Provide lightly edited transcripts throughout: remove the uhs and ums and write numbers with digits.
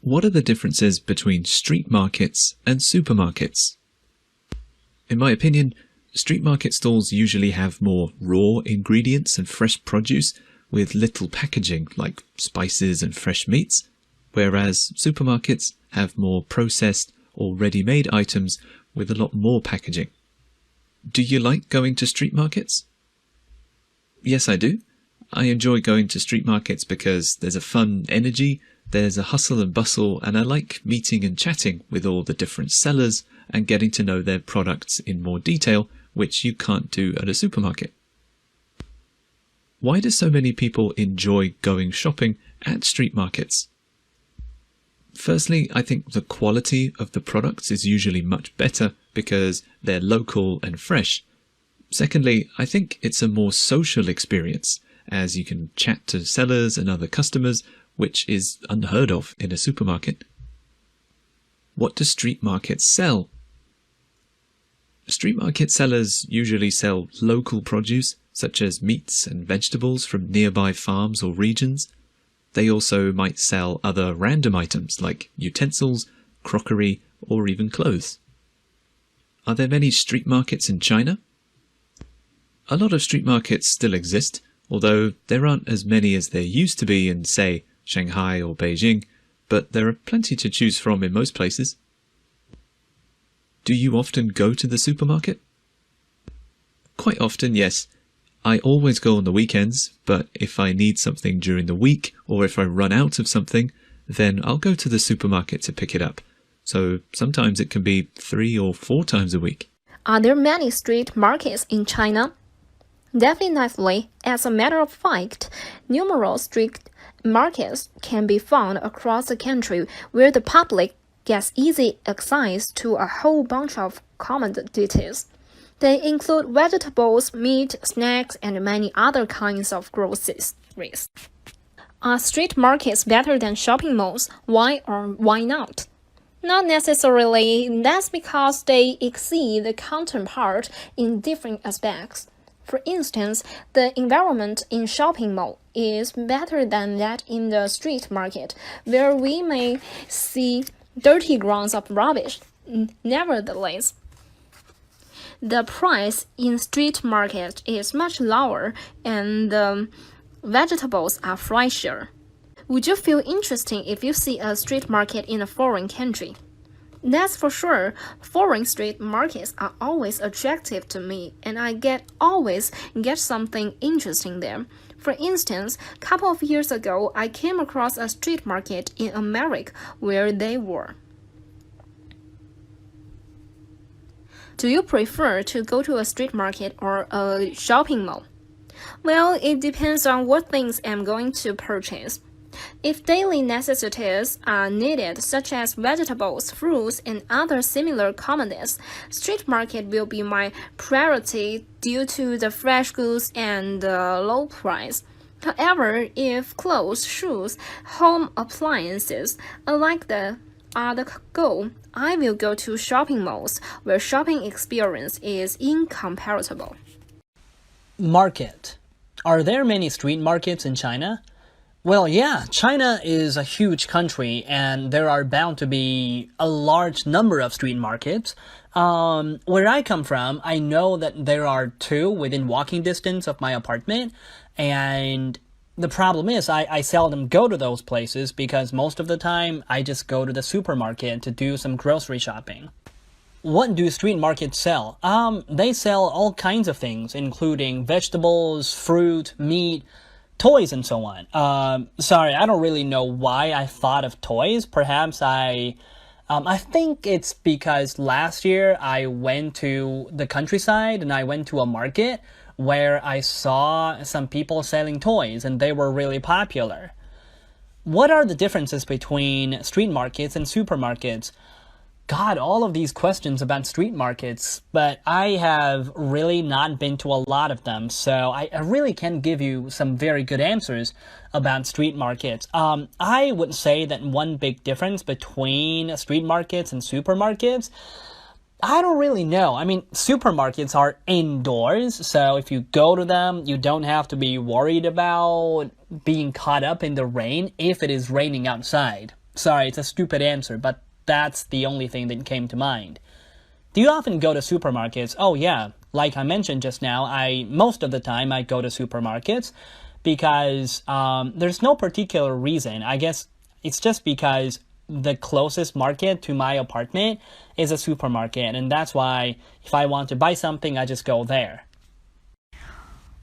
What are the differences between street markets and supermarkets? In my opinion, street market stalls usually have more raw ingredients and fresh produce with little packaging like spices and fresh meats, whereas supermarkets have more processed or ready-made items with a lot more packaging. Do you like going to street markets? Yes, I do. I enjoy going to street markets because there's a fun energy, there's a hustle and bustle, and I like meeting and chatting with all the different sellers and getting to know their products in more detail, which you can't do at a supermarket. Why do so many people enjoy going shopping at street markets? Firstly, I think the quality of the products is usually much better because they're local and fresh. Secondly, I think it's a more social experience, as you can chat to sellers and other customers, which is unheard of in a supermarket. What do street markets sell? Street market sellers usually sell local produce, such as meats and vegetables from nearby farms or regions. They also might sell other random items like utensils, crockery, or even clothes. Are there many street markets in China? A lot of street markets still exist, although there aren't as many as there used to be in, say, Shanghai or Beijing, but there are plenty to choose from in most places. Do you often go to the supermarket? Quite often, yes. I always go on the weekends, but if I need something during the week or if I run out of something, then I'll go to the supermarket to pick it up. So sometimes it can be 3 or 4 times a week. Are there many street markets in China? Definitely. As a matter of fact, numerous street markets can be found across the country where the public gets easy access to a whole bunch of commodities. They include vegetables, meat, snacks, and many other kinds of groceries. Are street markets better than shopping malls? Why or why not? Not necessarily. That's because they exceed the counterpart in different aspects. For instance, the environment in shopping mall is better than that in the street market, where we may see dirty grounds of rubbish. Nevertheless, the price in street market is much lower and the vegetables are fresher. Would you feel interesting if you see a street market in a foreign country? That's for sure. Foreign street markets are always attractive to me, and I always get something interesting there. For instance, a couple of years ago, I came across a street market in America where they were. Do you prefer to go to a street market or a shopping mall? Well, it depends on what things I'm going to purchase. If daily necessities are needed, such as vegetables, fruits, and other similar commodities, street market will be my priority due to the fresh goods and the low price. However, if clothes, shoes, home appliances are like the goal, I will go to shopping malls where shopping experience is incomparable. Market. Are there many street markets in China? Well, yeah, China is a huge country and there are bound to be a large number of street markets. Where I come from, I know that there are 2 within walking distance of my apartment, and the problem is I seldom go to those places because most of the time I just go to the supermarket to do some grocery shopping. What do street markets sell? They sell all kinds of things, including vegetables, fruit, meat, toys, and so on. Sorry, I don't really know why I thought of toys. Perhaps I think it's because last year I went to the countryside and I went to a market where I saw some people selling toys and they were really popular. What are the differences between street markets and supermarkets? God, all of these questions about street markets, but I have really not been to a lot of them, so I really can't give you some very good answers about street markets. I would say that one big difference between street markets and supermarkets, I don't really know. I mean, supermarkets are indoors, so if you go to them, you don't have to be worried about being caught up in the rain if it is raining outside. Sorry, it's a stupid answer, but that's the only thing that came to mind. Do you often go to supermarkets? Oh yeah, like I mentioned just now, most of the time I go to supermarkets because there's no particular reason. I guess it's just because the closest market to my apartment is a supermarket, and that's why if I want to buy something, I just go there.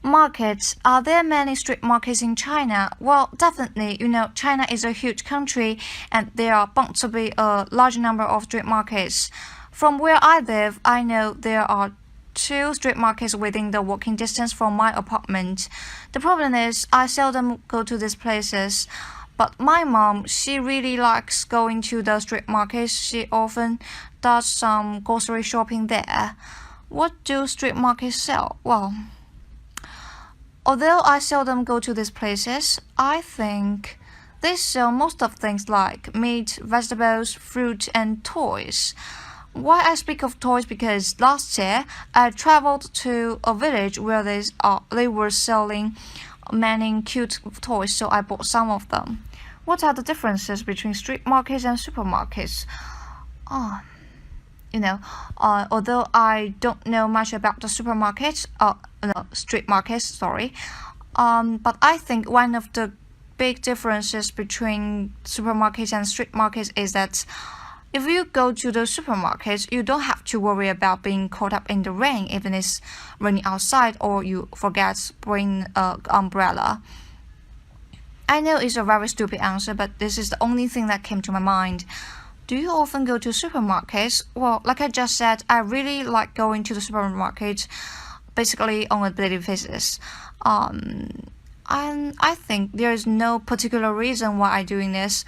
Markets. Are there many street markets in China? Well, definitely. China is a huge country and there are bound to be a large number of street markets. From where I live, I know there are 2 street markets within the walking distance from my apartment. The problem is I seldom go to these places. But my mom, she really likes going to the street markets. She often does some grocery shopping there. What do street markets sell? Well, although I seldom go to these places, I think they sell most of things like meat, vegetables, fruit, and toys. Why I speak of toys because last year I traveled to a village where they were selling many cute toys, so I bought some of them. What are the differences between street markets and supermarkets? Although I don't know much about the street markets, sorry. But I think one of the big differences between supermarkets and street markets is that if you go to the supermarkets, you don't have to worry about being caught up in the rain, even if it's raining outside or you forget to bring an umbrella. I know it's a very stupid answer, but this is the only thing that came to my mind. Do you often go to supermarkets? Well, like I just said, I really like going to the supermarket basically on a daily basis. And I think there is no particular reason why I'm doing this.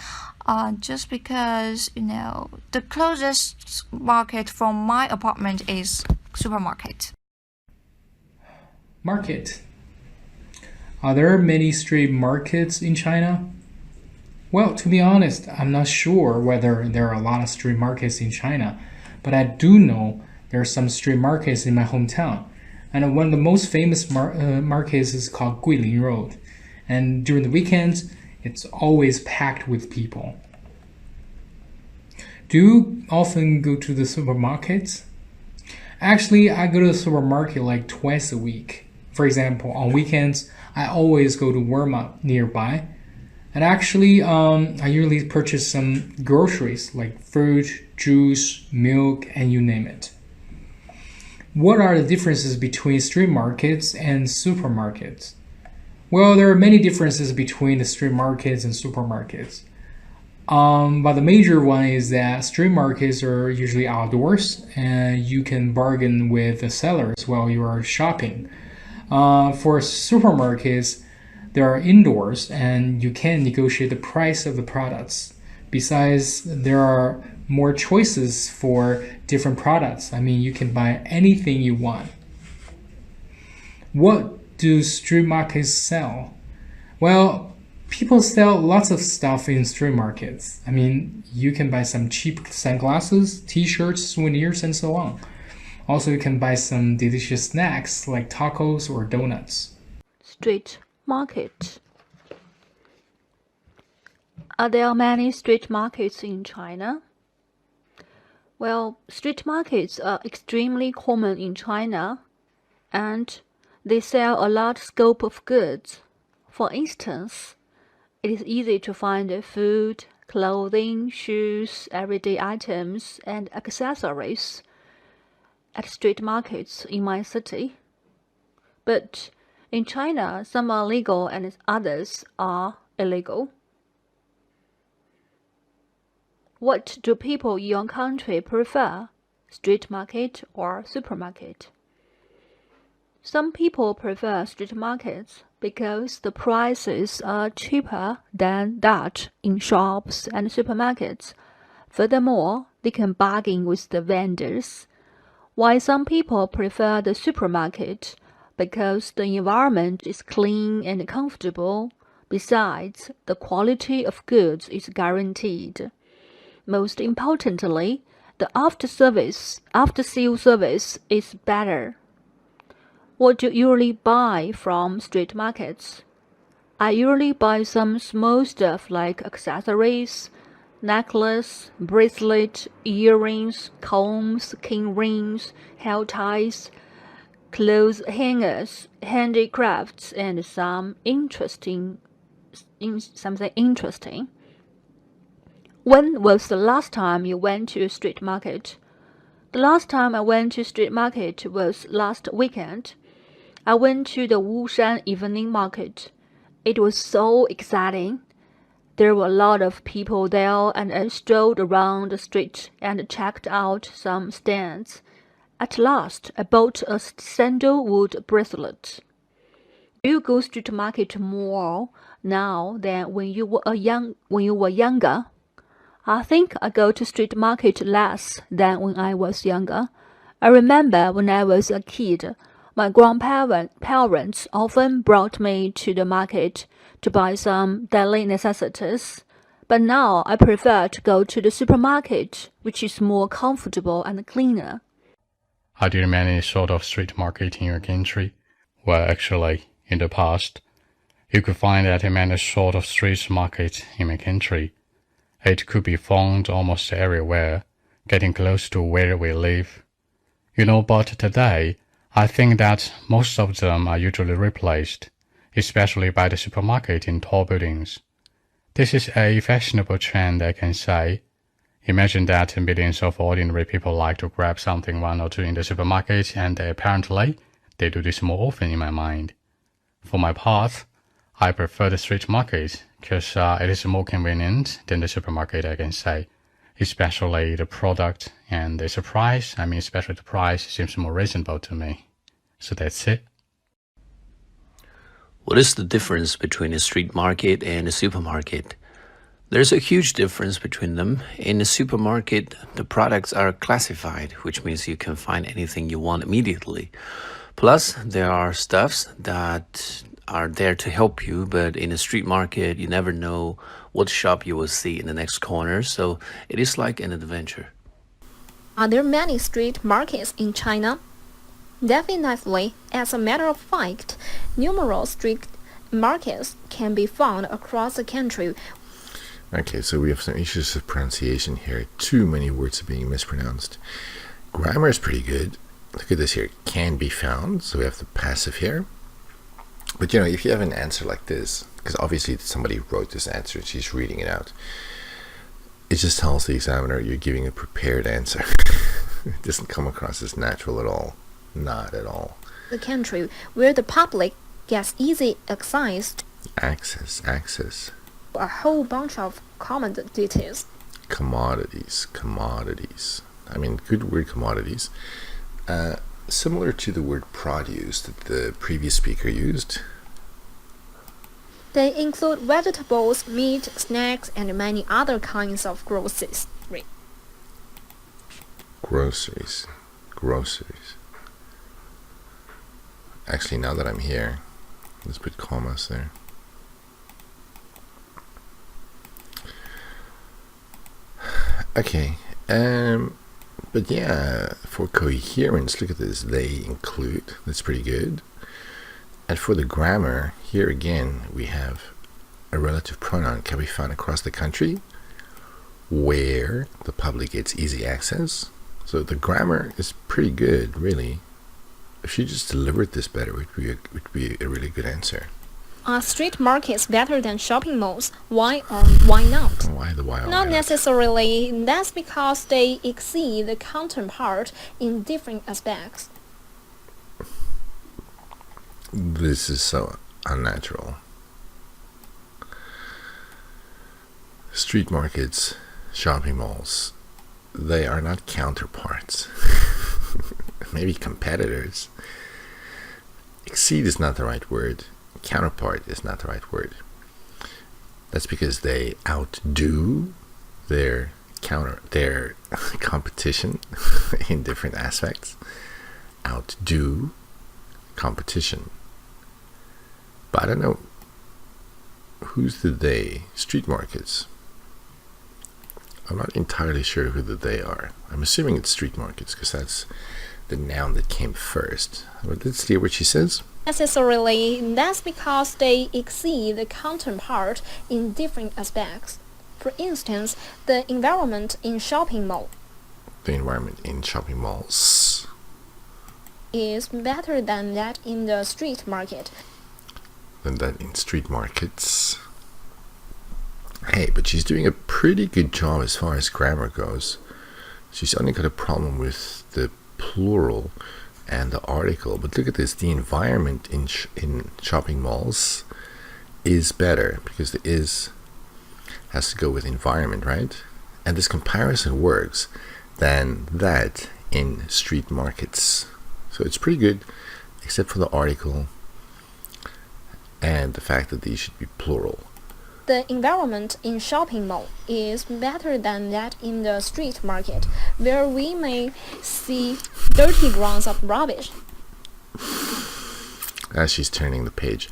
Just because, the closest market from my apartment is supermarket. Market. Are there many street markets in China? Well, to be honest, I'm not sure whether there are a lot of street markets in China, but I do know there are some street markets in my hometown. And one of the most famous markets is called Guilin Road. And during the weekends, it's always packed with people. Do you often go to the supermarkets? Actually, I go to the supermarket like twice a week. For example, on weekends, I always go to Walmart nearby. And actually, I usually purchase some groceries like fruit, juice, milk, and you name it. What are the differences between street markets and supermarkets? Well, there are many differences between the street markets and supermarkets. But the major one is that street markets are usually outdoors and you can bargain with the sellers while you are shopping. For supermarkets, they are indoors and you can negotiate the price of the products. Besides, there are more choices for different products. I mean, you can buy anything you want. What do street markets sell? Well, people sell lots of stuff in street markets. I mean, you can buy some cheap sunglasses, t-shirts, souvenirs, and so on. Also, you can buy some delicious snacks like tacos or donuts. Street market. Are there many street markets in China? Well, street markets are extremely common in China, and they sell a large scope of goods. For instance, it is easy to find food, clothing, shoes, everyday items, and accessories at street markets in my city. But in China, some are legal and others are illegal. What do people in your country prefer, street market or supermarket? Some people prefer street markets because the prices are cheaper than that in shops and supermarkets. Furthermore, they can bargain with the vendors. While some people prefer the supermarket because the environment is clean and comfortable. Besides, the quality of goods is guaranteed. Most importantly, the after-sale service is better. What do you usually buy from street markets? I usually buy some small stuff like accessories, necklace, bracelet, earrings, combs, key rings, hair ties, clothes hangers, handicrafts, and something interesting. When was the last time you went to a street market? The last time I went to street market was last weekend. I went to the Wushan evening market. It was so exciting. There were a lot of people there, and I strolled around the street and checked out some stands. At last, I bought a sandalwood bracelet. Do you go street market more now than when you were younger? I think I go to street market less than when I was younger. I remember when I was a kid, my grandparents often brought me to the market to buy some daily necessities. But now I prefer to go to the supermarket, which is more comfortable and cleaner. Are there many sort of street market in your country? Well, actually, in the past, you could find that many sort of street market in my country. It could be found almost everywhere, getting close to where we live. But today, I think that most of them are usually replaced, especially by the supermarket in tall buildings. This is a fashionable trend, I can say. Imagine that millions of ordinary people like to grab something one or two in the supermarket, and apparently, they do this more often in my mind. For my part, I prefer the street market because it is more convenient than the supermarket, I can say. Especially the product and the price. Especially the price seems more reasonable to me. So that's it. What is the difference between a street market and a supermarket? There's a huge difference between them. In a supermarket, the products are classified, which means you can find anything you want immediately. Plus, there are stuffs that are there to help you, but in a street market, you never know what shop you will see in the next corner, so it is like an adventure. Are there many street markets in China? Definitely. As a matter of fact, numerous street markets can be found across the country. Okay, so we have some issues of pronunciation here. Too many words are being mispronounced. Grammar is pretty good. Look at this here. Can be found. So we have the passive here. But if you have an answer like this, because obviously somebody wrote this answer, she's reading it out, it just tells the examiner you're giving a prepared answer. It doesn't come across as natural at all. Not at all. The country where the public gets easy access a whole bunch of commodities. Commodities. Good word, commodities. Similar to the word produce that the previous speaker used. They include vegetables, meat, snacks, and many other kinds of groceries. Groceries. Actually, now that I'm here, let's put commas there. Okay, but yeah, for coherence, look at this, they include, that's pretty good. And for the grammar, here again, we have a relative pronoun can be found across the country where the public gets easy access. So the grammar is pretty good, really. If she just delivered this better, it would be a really good answer. Are street markets better than shopping malls? Why or why not? Why the why? Not necessarily. That's because they exceed the counterpart in different aspects. This is so unnatural. Street markets, shopping malls, they are not counterparts. Maybe competitors. Exceed is not the right word. Counterpart is not the right word. That's because they outdo their competition in different aspects. Outdo competition. But I don't know who's the they. Street markets. I'm not entirely sure who the they are. I'm assuming it's street markets because that's the noun that came first. But let's see what she says. Necessarily, that's because they exceed the counterpart in different aspects. For instance, the environment in shopping mall The environment in shopping malls is better than that in the street market. than that in street markets. Hey, but she's doing a pretty good job as far as grammar goes. She's only got a problem with the plural and the article. But look at this. The environment in shopping malls is better, because the is has to go with environment, right? And this comparison works than that in street markets. So it's pretty good, except for the article and the fact that these should be plural. The environment in shopping mall is better than that in the street market, where we may see dirty grounds of rubbish. As she's turning the page.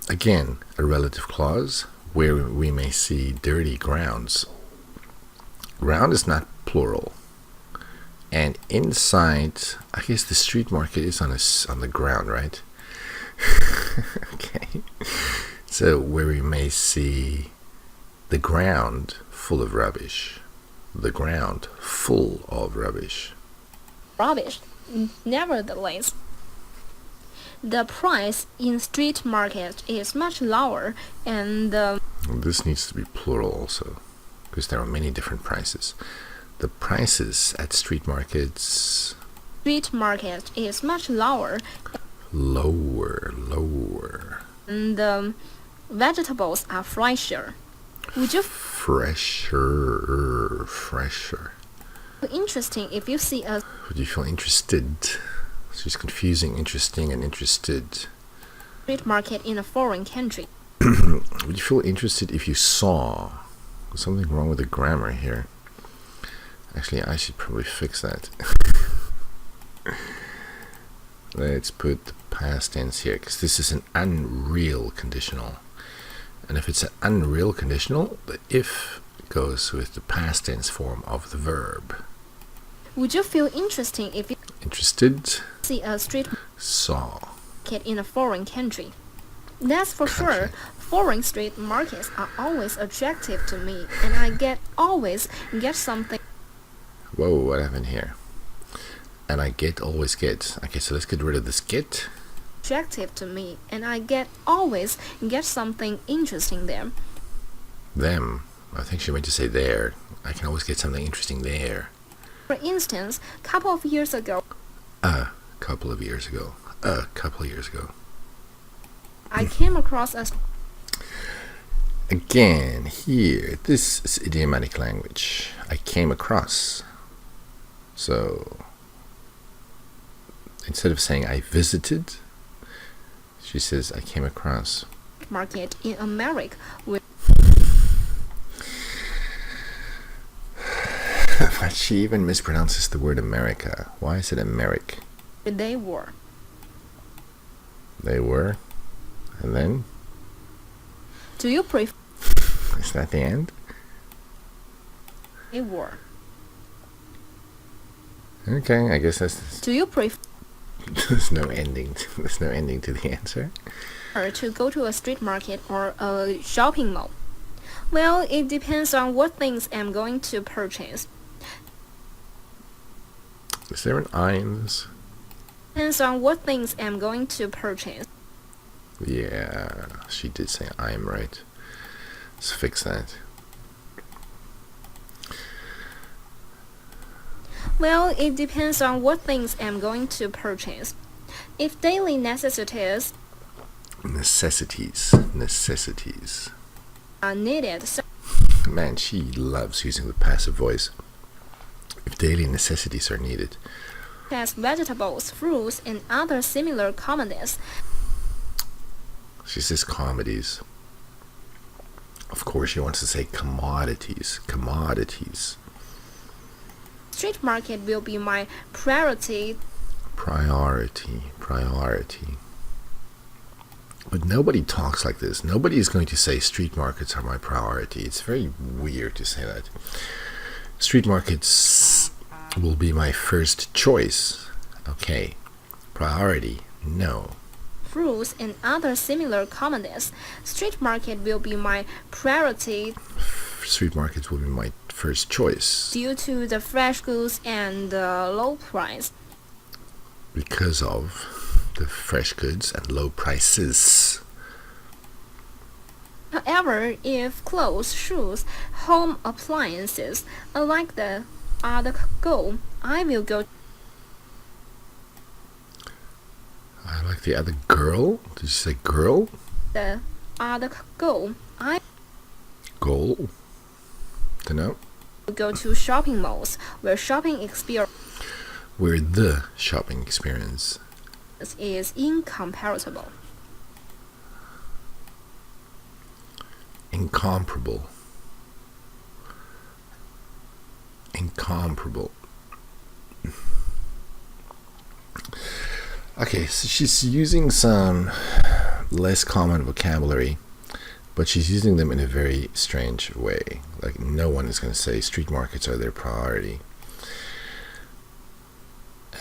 Again, a relative clause where we may see dirty grounds. Ground is not plural. And inside, I guess the street market is on the ground, right? Okay. So where we may see the ground full of rubbish. The ground full of rubbish. Rubbish. Nevertheless, the price in street market is much lower, and This needs to be plural also, because there are many different prices. The prices at street markets street market is much lower, lower. and the vegetables are fresher. Would you Fresher. feel interesting if you see a Would you feel interested? She's confusing interesting and interested. street market in a foreign country? Would you feel interested if you saw? There's something wrong with the grammar here. Actually, I should probably fix that. Let's put the past tense here, because this is an unreal conditional. And if it's an unreal conditional, the if goes with the past tense form of the verb. Would you feel interesting if you Interested, see a street saw. market in a foreign country? That's for sure. Foreign street markets are always attractive to me, and I always get something Whoa, what happened here? And I always get. Okay, so let's get rid of this get. attractive to me, and I always get something interesting there. Them. I think she meant to say there. I can always get something interesting there. For instance, a couple of years ago, A couple of years ago. I came across a Again, here, this is idiomatic language. I came across. So, instead of saying I visited, she says I came across. market in America where But she even mispronounces the word America. Why is it Americ? they were. They were. And then, Do you prefer is that the end? they were? Okay, I guess that's. Do you prefer There's no ending. There's no ending to the answer. to go to a street market or a shopping mall? Well, it depends on what things I'm going to purchase. Is there an I in this? Depends on what things I'm going to purchase. Yeah, she did say I am right. Let's fix that. Well, it depends on what things I'm going to purchase. If daily necessities Necessities. are needed, Man, she loves using the passive voice. If daily necessities are needed. such as vegetables, fruits, and other similar commodities, She says comedies. Of course, she wants to say commodities. street market will be my priority. Priority. But nobody talks like this. Nobody is going to say street markets are my priority. It's very weird to say that. Street markets will be my first choice. Okay. Priority, no. fruits, and other similar commodities, street market will be my priority Street markets will be my first choice due to the fresh goods and the low price. because of the fresh goods and low prices. However, if clothes, shoes, home appliances are like the other go, I will go I like the other girl. Did you say girl? the other go. I Goal? Don't know. will go to shopping malls where shopping experience Where the shopping experience. is incomparable. Incomparable. Incomparable. Okay, so she's using some less common vocabulary, but she's using them in a very strange way. Like, no one is going to say street markets are their priority.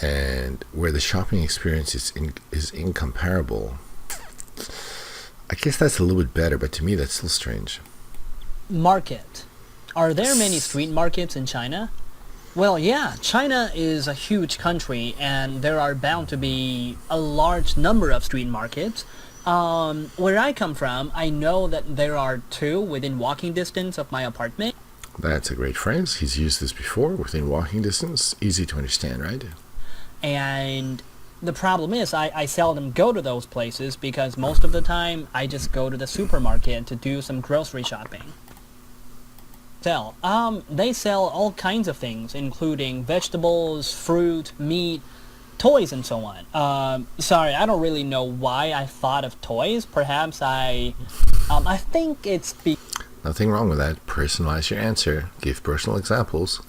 And where the shopping experience is incomparable. I guess that's a little bit better, but to me that's still strange. Market. Are there many street markets in China? Well, yeah, China is a huge country and there are bound to be a large number of street markets. Where I come from, I know that there are 2 within walking distance of my apartment. That's a great phrase. He's used this before, within walking distance. Easy to understand, right? And the problem is I seldom go to those places because most of the time I just go to the supermarket to do some grocery shopping. They sell all kinds of things, including vegetables, fruit, meat, toys, and so on. Sorry, I don't really know why I thought of toys. Perhaps I think it's Nothing wrong with that. Personalize your answer. Give personal examples.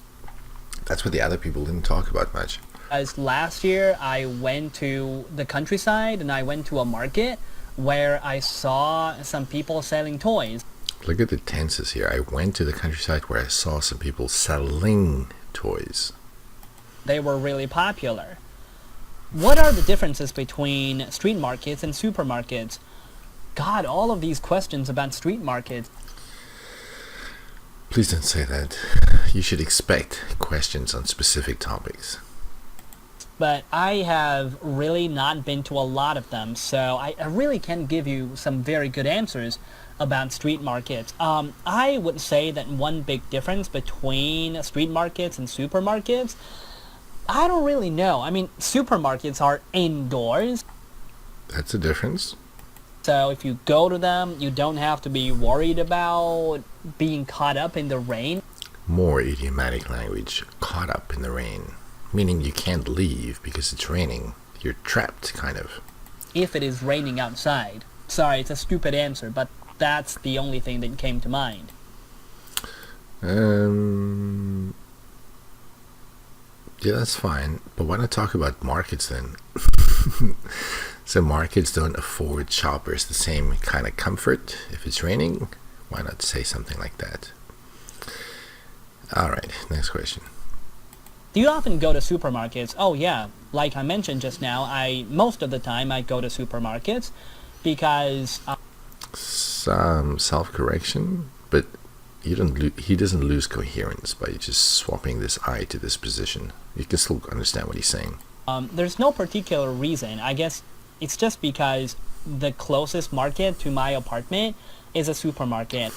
That's what the other people didn't talk about much. because last year I went to the countryside and I went to a market where I saw some people selling toys. Look at the tenses here. I went to the countryside where I saw some people selling toys. They were really popular. What are the differences between street markets and supermarkets? God, all of these questions about street markets. Please don't say that. You should expect questions on specific topics. But I have really not been to a lot of them, so I really can't give you some very good answers about street markets. I would say that one big difference between street markets and supermarkets, I don't really know. I mean, supermarkets are indoors. That's a difference. So if you go to them, you don't have to be worried about being caught up in the rain. More idiomatic language. Caught up in the rain. Meaning you can't leave because it's raining. You're trapped, kind of. If it is raining outside. Sorry, it's a stupid answer, but that's the only thing that came to mind. Yeah, that's fine. But why not talk about markets then? So markets don't afford shoppers the same kind of comfort if it's raining. Why not say something like that? Alright, next question. Do you often go to supermarkets? Oh yeah, like I mentioned just now, most of the time I go to supermarkets because Some self-correction, but he doesn't lose coherence by just swapping this I to this position. You can still understand what he's saying. there's no particular reason. I guess it's just because the closest market to my apartment is a supermarket.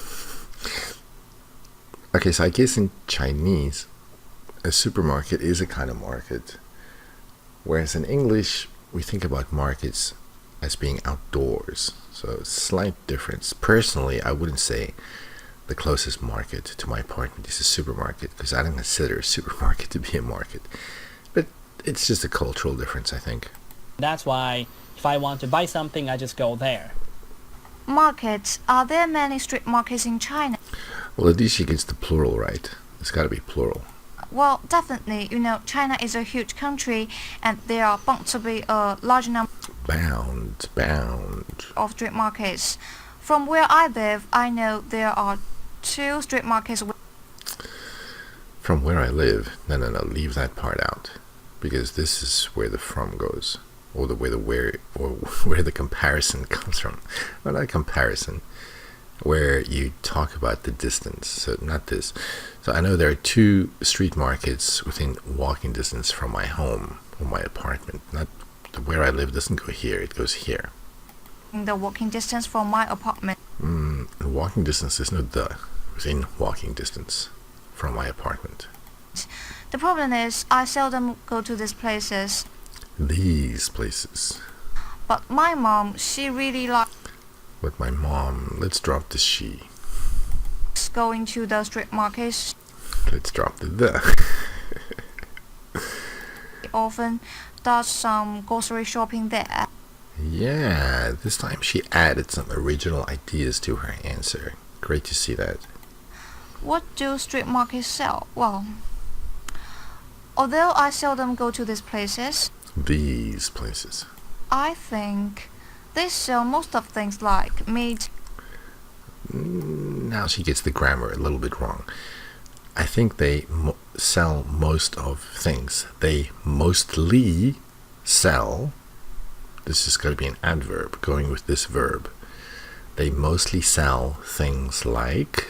Okay, so I guess in Chinese, a supermarket is a kind of market. Whereas in English, we think about markets as being outdoors. So slight difference. Personally, I wouldn't say the closest market to my apartment is a supermarket because I don't consider a supermarket to be a market. But it's just a cultural difference, I think. That's why if I want to buy something, I just go there. Markets. Are there many street markets in China? Well, at least she gets the plural right. It's got to be plural. Well, definitely. China is a huge country and there are bound to be a large number Bound. of street markets. From where I live, I know there are 2 street markets. From where I live. No, leave that part out. Because this is where the from goes. or where the comparison comes from. Well, not comparison, where you talk about the distance. So not this. So I know there are 2 street markets within walking distance from my home or my apartment. Not where I live doesn't go here, it goes here. The walking distance from my apartment. Walking distance, there's no the. Within walking distance from my apartment. The problem is I seldom go to these places. These places. But my mom, she really likes With my mom, let's drop the she. going to the street markets. Let's drop the. She often does some grocery shopping there. Yeah, this time she added some original ideas to her answer. Great to see that. What do street markets sell? Well, although I seldom go to these places, These places. I think they sell most of things like meat. Now she gets the grammar a little bit wrong. I think they sell most of things. They mostly sell. This is going to be an adverb going with this verb. They mostly sell things like.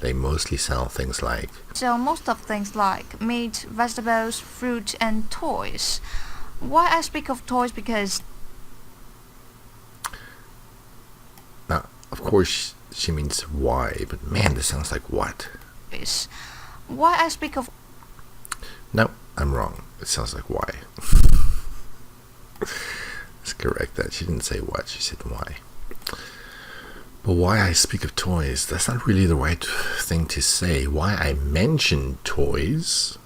They mostly sell things like. Sell most of things like meat, vegetables, fruit, and toys. Why I speak of toys? Because Now, of course, she means why, but man, this sounds like what? why I speak of No, I'm wrong. It sounds like why. Let's correct that. She didn't say what, she said why. But why I speak of toys, that's not really the right thing to say. Why I mention toys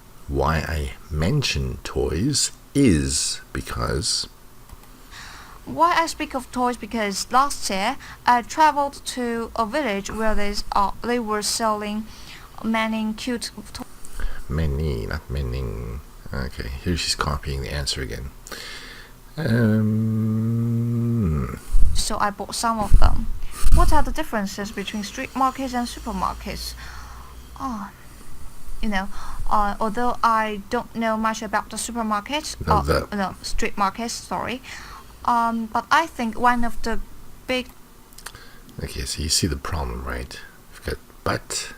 is because. Why I speak of toys? Because last year I traveled to a village where they were selling many cute toys. Many, not mening. Okay, here she's copying the answer again. So I bought some of them. What are the differences between street markets and supermarkets? Although I don't know much about the supermarkets, street markets, sorry. But I think one of the big. Okay, so you see the problem, right? We've got but,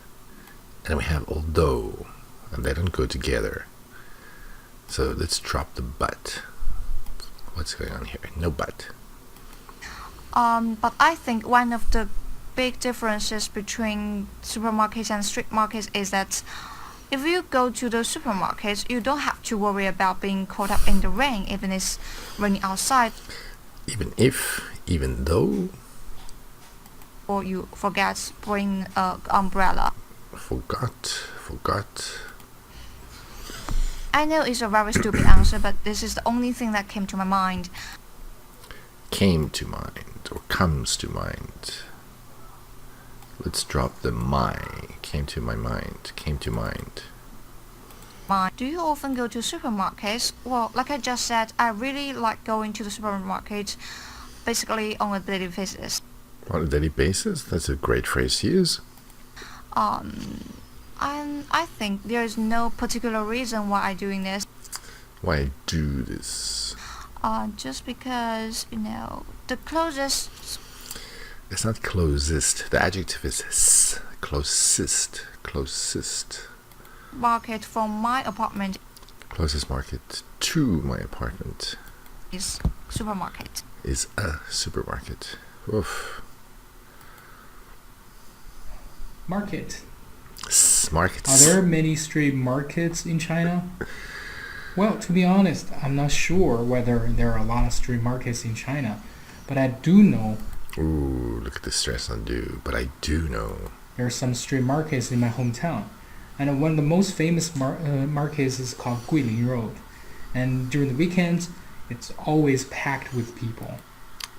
and we have although, and they don't go together. So let's drop the but. What's going on here? No but. But I think one of the big differences between supermarkets and street markets is that if you go to the supermarkets, you don't have to worry about being caught up in the rain, even if it's raining outside. Even though. Or you forget to bring an umbrella. Forgot. I know it's a very stupid answer, but this is the only thing that came to my mind. Came to mind or comes to mind. Let's drop the my. Came to my mind. Came to mind. Do you often go to supermarkets? Well, like I just said, I really like going to the supermarket basically on a daily basis. On a daily basis? That's a great phrase to use. And I think there is no particular reason why I'm doing this. Why I do this? Just because, the closest. It's not closest. The adjective is s. Closest. Market from my apartment. Closest market to my apartment Is supermarket. is a supermarket. Oof. Market. Markets. Are there many street markets in China? Well, to be honest, I'm not sure whether there are a lot of street markets in China, but I do know. Ooh, look at the stress on do. But I do know. There are some street markets in my hometown, and one of the most famous markets is called Guilin Road. And during the weekends, it's always packed with people.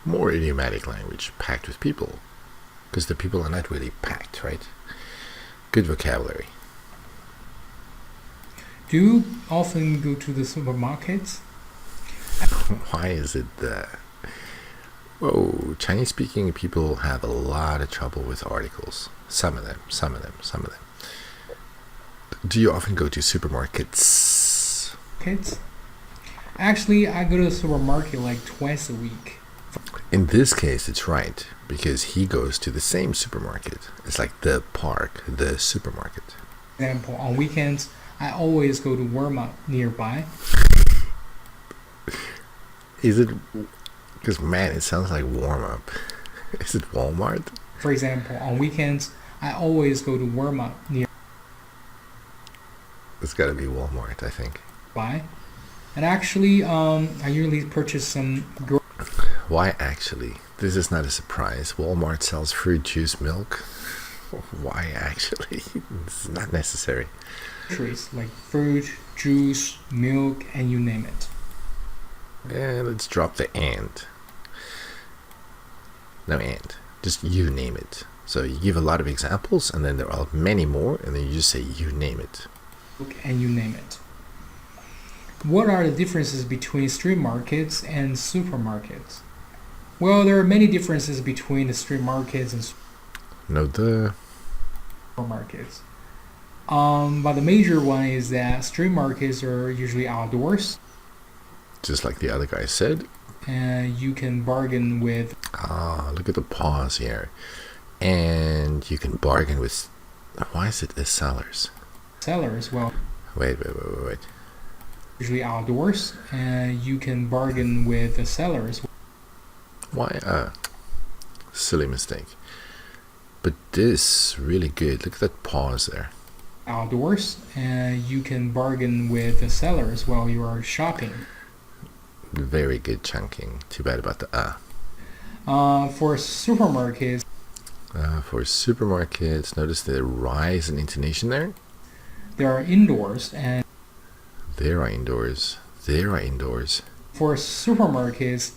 More idiomatic language, packed with people. Because the people are not really packed, right? Good vocabulary. Do you often go to the supermarkets? Why is it that? Whoa, Chinese speaking people have a lot of trouble with articles. Some of them. Do you often go to supermarkets? Kids? Actually, I go to the supermarket like twice a week. In this case, it's right, because he goes to the same supermarket. It's like the park, the supermarket. For example, on weekends, I always go to Walmart nearby. Is it? Because man, it sounds like warm up. Is it Walmart? For example, on weekends, I always go to Walmart It's got to be Walmart, I think. nearby. And actually, I usually purchase some Why actually? This is not a surprise. Walmart sells fruit, juice, milk. Why actually? It's not necessary. groceries like fruit, juice, milk, and you name it. And let's drop the and. No and. Just you name it. So you give a lot of examples, and then there are many more, and then you just say you name it. And you name it. What are the differences between street markets and supermarkets? Well, there are many differences between the street markets and No, supermarkets. But the major one is that street markets are usually outdoors, just like the other guy said. and you can bargain with Look at the pause here. And you can bargain with. Why is it the sellers? sellers. Well, Wait. usually outdoors, and you can bargain with the sellers. Why? Silly mistake. But this really good. Look at that pause there. Outdoors, and you can bargain with the sellers while you are shopping. Very good chunking. Too bad about the For supermarkets, For supermarkets, notice the rise in intonation there. there are indoors, and There are indoors. There are indoors. for supermarkets,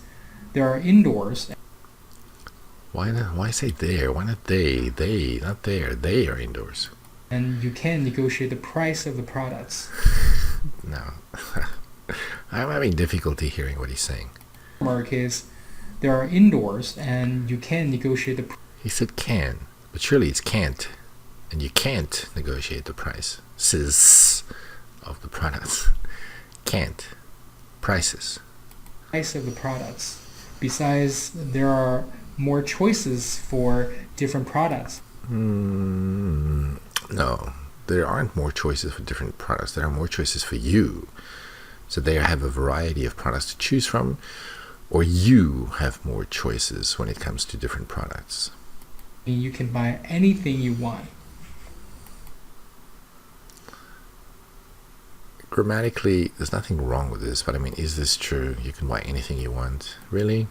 there are indoors, Why not? Why say there? Why not they? They, not there. They are indoors. and you can negotiate the price of the products. No. I'm having difficulty hearing what he's saying. Supermarkets, there are indoors, and you can negotiate the He said can, but surely it's can't. And you can't negotiate the price. Sis of the products. Can't. Prices. price of the products. Besides, there are more choices for different products. No, there aren't more choices for different products. There are more choices for you. So they have a variety of products to choose from, or you have more choices when it comes to different products. I mean, you can buy anything you want. Grammatically, there's nothing wrong with this, but I mean, is this true? You can buy anything you want. Really?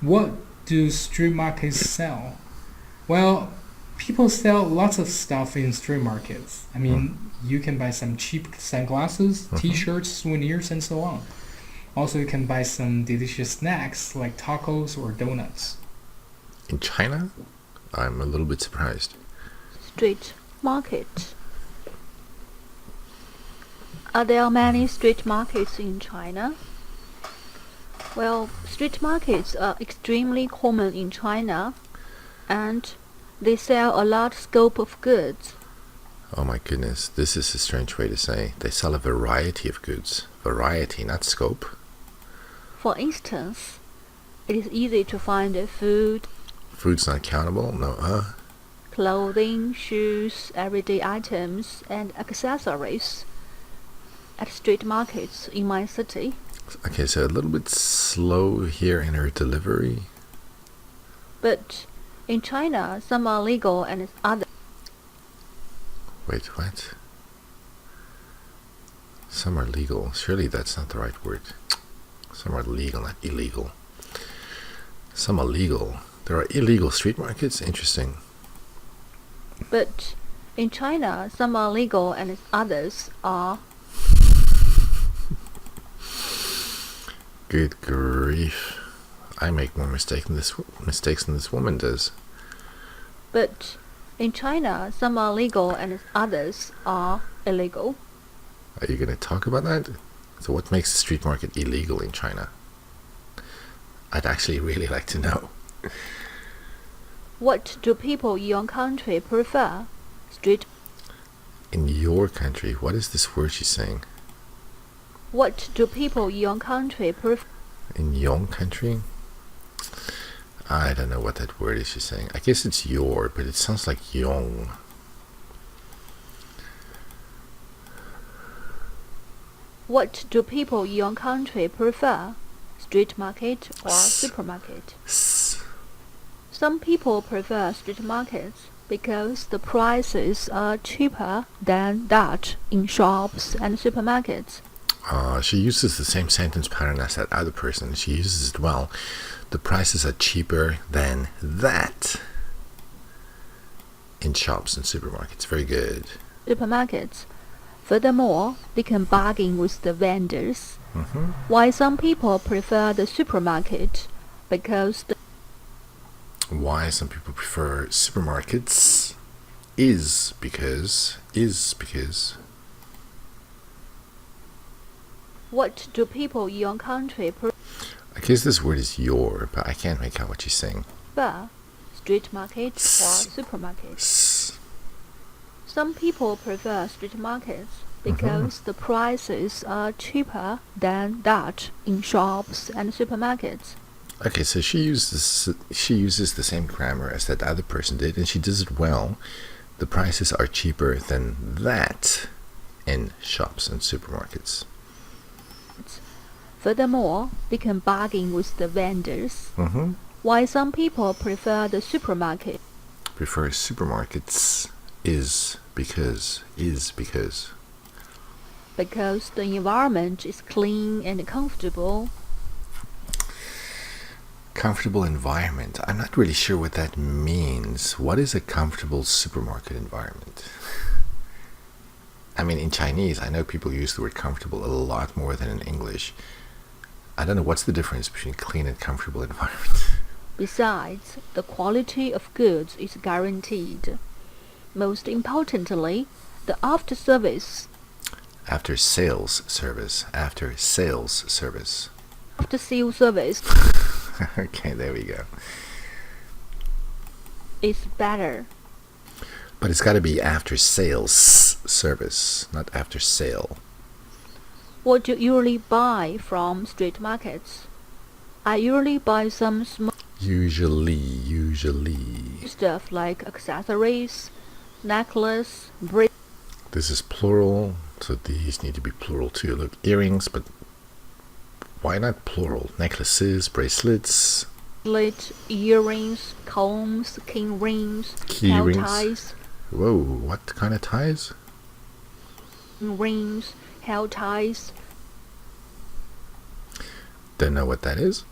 What do street markets sell? Well, people sell lots of stuff in street markets. I mean, you can buy some cheap sunglasses, t-shirts, souvenirs, and so on. Also, you can buy some delicious snacks like tacos or donuts. In China? I'm a little bit surprised. Street market. Are there many street markets in China? Well, street markets are extremely common in China, and they sell a large scope of goods. Oh my goodness, this is a strange way to say. They sell a variety of goods. Variety, not scope. For instance, it is easy to find food, Food's not countable? No, clothing, shoes, everyday items, and accessories at street markets in my city. Okay, so a little bit slow here in her delivery. But in China, some are legal and others. Wait, what? Some are legal. Surely that's not the right word. Some are legal, not illegal. Some are legal. There are illegal street markets? Interesting. But in China, some are legal and others are. Good grief. I make more mistakes than this woman does. But in China, some are legal and others are illegal. Are you going to talk about that? So what makes the street market illegal in China? I'd actually really like to know. What do people in your country prefer? Street In your country, what is this word she's saying? What do people in your country prefer? In your country? I don't know what that word is she's saying. I guess it's your, but it sounds like yong. What do people in your country prefer? Street market or supermarket? Some people prefer street markets because the prices are cheaper than that in shops and supermarkets. She uses the same sentence pattern as that other person. She uses it well. The prices are cheaper than that in shops and supermarkets. Very good. Supermarkets. Furthermore, they can bargain with the vendors. Why some people prefer the supermarket? Because Why some people prefer supermarkets is because. What do people in your country I guess this word is your, but I can't make out what she's saying. prefer? Street market or supermarket? Some people prefer street markets because the prices are cheaper than that in shops and supermarkets. Okay, so she uses the same grammar as that other person did, and she does it well. The prices are cheaper than that in shops and supermarkets. Furthermore, they can bargain with the vendors. Why some people prefer the supermarket? Prefer supermarkets is because. Because the environment is clean and comfortable. Comfortable environment. I'm not really sure what that means. What is a comfortable supermarket environment? I mean, in Chinese, I know people use the word comfortable a lot more than in English. I don't know what's the difference between clean and comfortable environment. Besides, the quality of goods is guaranteed. Most importantly, the after-sales service. After sales service. After-sales service Okay, there we go. is better. But it's got to be after sales service, not after sale. What do you usually buy from street markets? I usually buy some small Usually. stuff like accessories, necklace, This is plural, so these need to be plural too. Look, earrings, but why not plural? Necklaces, bracelets, bracelet, earrings, combs, key rings, Key hair rings? ties, Whoa, what kind of ties? rings, hair ties, Don't know what that is.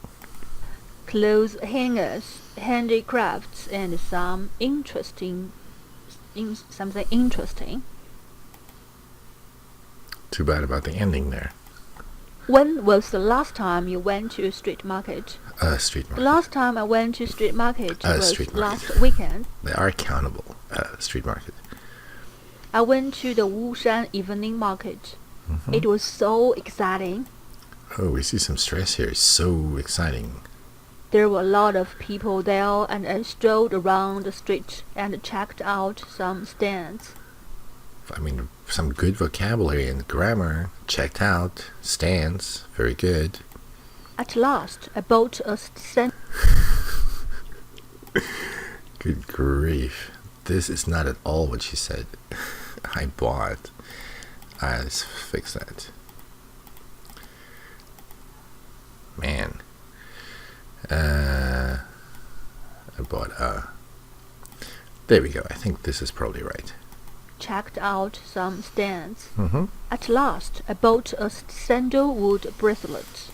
clothes hangers, handicrafts, and something interesting. Too bad about the ending there. When was the last time you went to a street market? Street The market. last time I went to street market was street market. last weekend. They are countable. Street market. I went to the Wushan evening market. It was so exciting. Oh, we see some stress here. So exciting. There were a lot of people there, and I strolled around the street and checked out some stands. I mean, some good vocabulary and grammar. Checked out. Stands. Very good. At last, I bought a Good grief. This is not at all what she said. I bought. Let's fix that. Man. I bought There we go. I think this is probably right. checked out some stands. Mm-hmm. At last, I bought a sandalwood bracelet.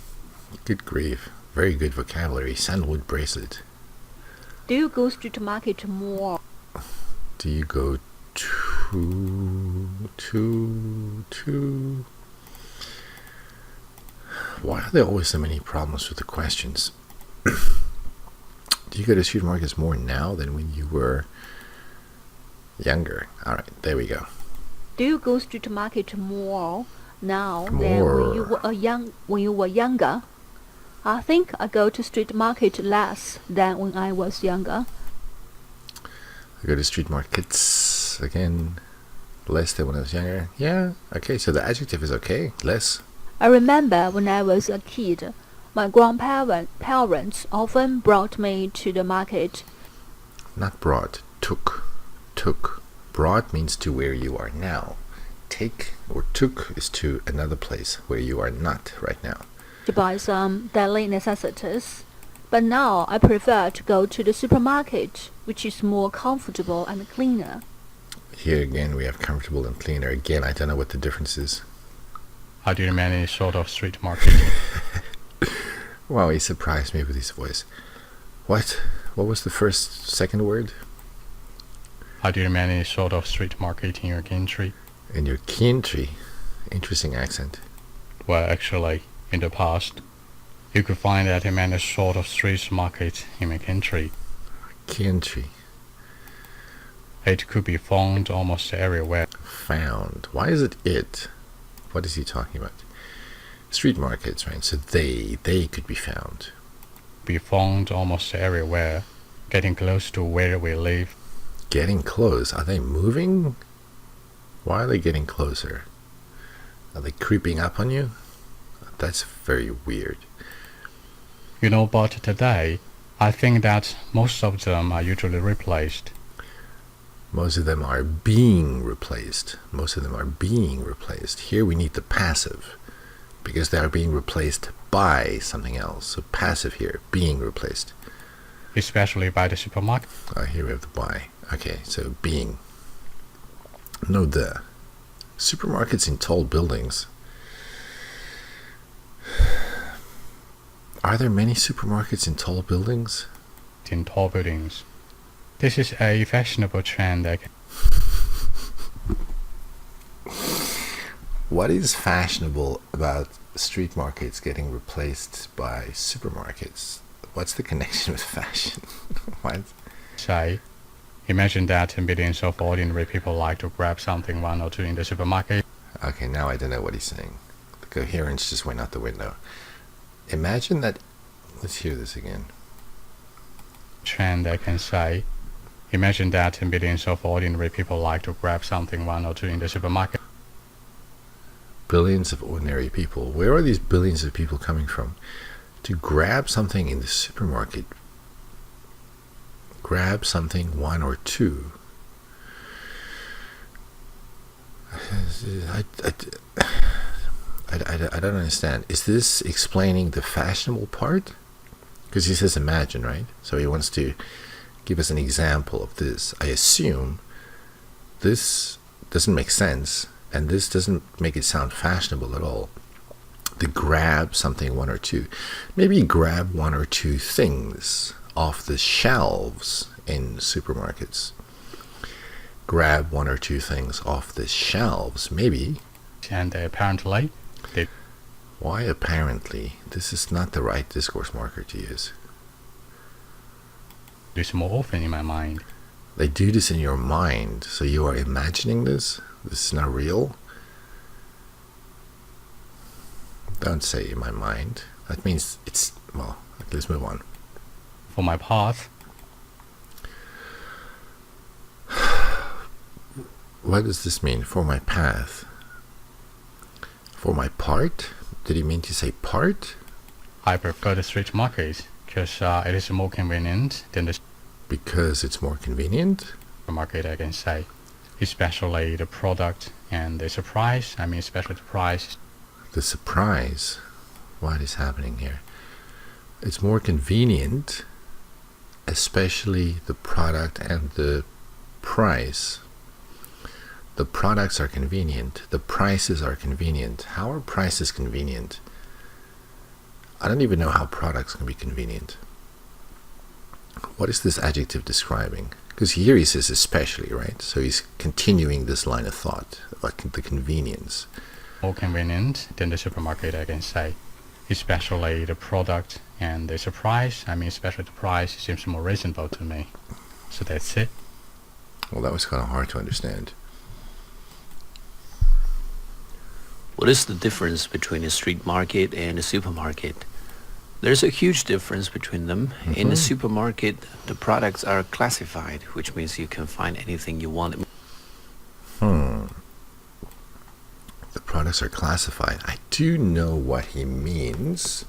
Good grief. Very good vocabulary. Sandalwood bracelet. Do you go street market more? Do you go to? Why are there always so many problems with the questions? Do you go to street markets more now than when you were younger? All right, there we go. Do you go street market more now than when you were younger? I think I go to street market less than when I was younger. I go to street markets again less than when I was younger. Yeah, okay, so the adjective is okay. Less. I remember when I was a kid, my grandparents often brought me to the market. Not brought, took. Took. Brought means to where you are now. Take or took is to another place where you are not right now. To buy some daily necessities. But now I prefer to go to the supermarket, which is more comfortable and cleaner. Here again we have comfortable and cleaner. Again, I don't know what the difference is. I did many sort of street market. Wow, he surprised me with his voice. What? What was the second word? I did many sort of street market in your country. In your country. Interesting accent. Well, actually, in the past, you could find that in many sort of street market in my country. Country. It could be found almost everywhere. Found. Why is it it? What is he talking about? Street markets, right? So they could be found. Be found almost everywhere, getting close to where we live. Getting close? Are they moving? Why are they getting closer? Are they creeping up on you? That's very weird. You know, but today, I think that most of them are usually replaced. Most of them are being replaced. Most of them are being replaced. Here we need the passive, because they are being replaced by something else. So passive here, being replaced. Especially by the supermarket. Here we have the by. Okay, so being. No, the. Supermarkets in tall buildings. Are there many supermarkets in tall buildings? In tall buildings. This is a fashionable trend. What is fashionable about street markets getting replaced by supermarkets? What's the connection with fashion? What? Say, imagine that millions of ordinary people like to grab something one or two in the supermarket. Okay, now I don't know what he's saying. The coherence just went out the window. Imagine that. Let's hear this again. Trend, I can say. Imagine that millions of ordinary people like to grab something one or two in the supermarket. Billions of ordinary people. Where are these billions of people coming from? To grab something in the supermarket. Grab something one or two. I don't understand. Is this explaining the fashionable part? Because he says imagine, right? So he wants to give us an example of this. I assume this doesn't make sense, and this doesn't make it sound fashionable at all. To grab something one or two. Maybe grab one or two things off the shelves in supermarkets. Grab one or two things off the shelves, maybe. And apparently, Why apparently? This is not the right discourse marker to use. it's more often in my mind. They do this in your mind, so you are imagining this? This is not real? Don't say in my mind. That means it's, well, let's move on. For my part, What does this mean? For my path? For my part? Did he mean to say part? I prefer the street market because it is more convenient than the Because it's more convenient? supermarket, I can say. Especially the product and the price. I mean, especially the price. The surprise. What is happening here? It's more convenient, especially the product and the price. The products are convenient. The prices are convenient. How are prices convenient? I don't even know how products can be convenient. What is this adjective describing? Because here he says especially, right? So he's continuing this line of thought, like the convenience. More convenient than the supermarket, I can say. Especially the product and the price. I mean, especially the price seems more reasonable to me. So that's it. Well, that was kind of hard to understand. What is the difference between a street market and a supermarket? There's a huge difference between them. In a supermarket, the products are classified, which means you can find anything you want. The products products are classified. I do know what he means,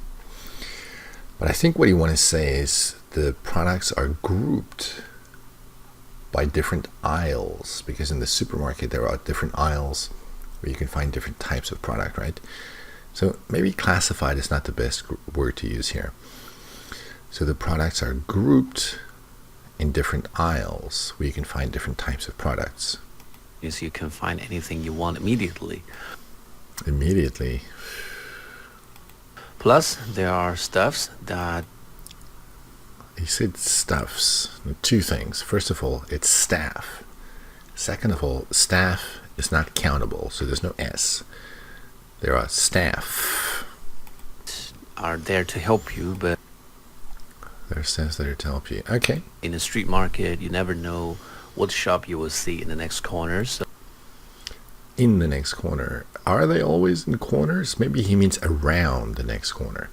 but I think what he wants to say is the products are grouped by different aisles, because in the supermarket there are different aisles where you can find different types of product, right? So maybe classified is not the best word to use here. So the products are grouped in different aisles where you can find different types of products. Is you can find anything you want immediately. Immediately. Plus, there are stuffs that... He said stuffs. Two things. First of all, it's staff. Second of all, staff is not countable, so there's no S. There are staff. are there to help you, but there are staffs there to help you. Okay. in a street market, you never know what shop you will see in the next corner. So In the next corner. Are they always in corners? Maybe he means around the next corner.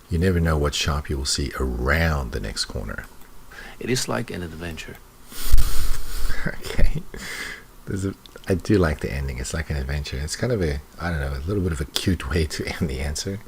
You never know what shop you will see around the next corner. it is like an adventure. Okay. I do like the ending. It's like an adventure. It's kind of a, I don't know, a little bit of a cute way to end the answer.